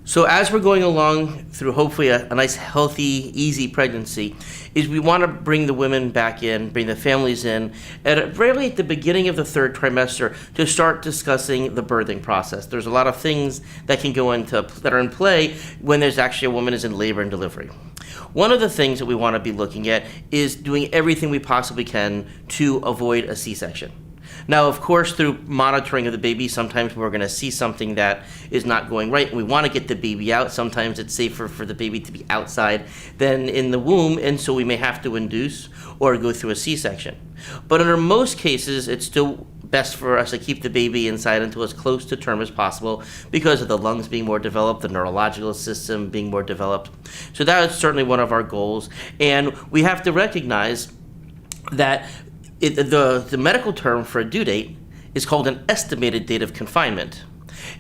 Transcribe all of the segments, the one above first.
So as we're going along through hopefully a nice, healthy, easy pregnancy, is we want to bring the women back in, bring the families in, really at the beginning of the third trimester to start discussing the birthing process. There's a lot of things that can go into that are in play when there's actually a woman is in labor and delivery. One of the things that we want to be looking at is doing everything we possibly can to avoid a C-section. Now, of course, through monitoring of the baby, sometimes we're going to see something that is not going right, and we want to get the baby out. Sometimes it's safer for the baby to be outside than in the womb, and so we may have to induce or go through a C-section. But under most cases, it's still best for us to keep the baby inside until as close to term as possible because of the lungs being more developed, the neurological system being more developed. So that is certainly one of our goals, and we have to recognize that the medical term for a due date is called an estimated date of confinement.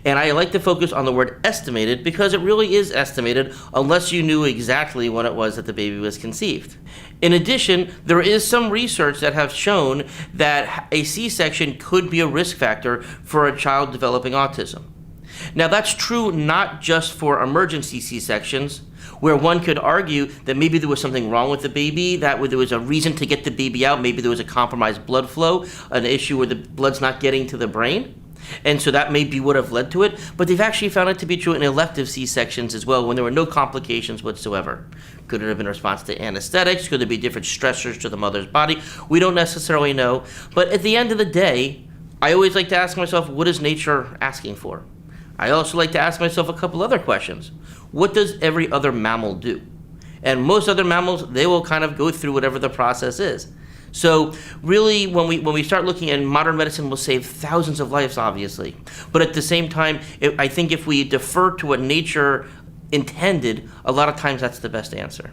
And I like to focus on the word estimated because it really is estimated unless you knew exactly when it was that the baby was conceived. In addition, there is some research that have shown that a C-section could be a risk factor for a child developing autism. Now that's true not just for emergency C-sections, where one could argue that maybe there was something wrong with the baby, that there was a reason to get the baby out, maybe there was a compromised blood flow, an issue where the blood's not getting to the brain, and so that maybe would have led to it, but they've actually found it to be true in elective C-sections as well when there were no complications whatsoever. Could it have been a response to anesthetics? Could there be different stressors to the mother's body? We don't necessarily know, but at the end of the day, I always like to ask myself, what is nature asking for? I also like to ask myself a couple other questions. What does every other mammal do? And most other mammals, they will kind of go through whatever the process is. So really, when we start looking at modern medicine, will save thousands of lives, obviously. But at the same time, I think if we defer to what nature intended, a lot of times that's the best answer.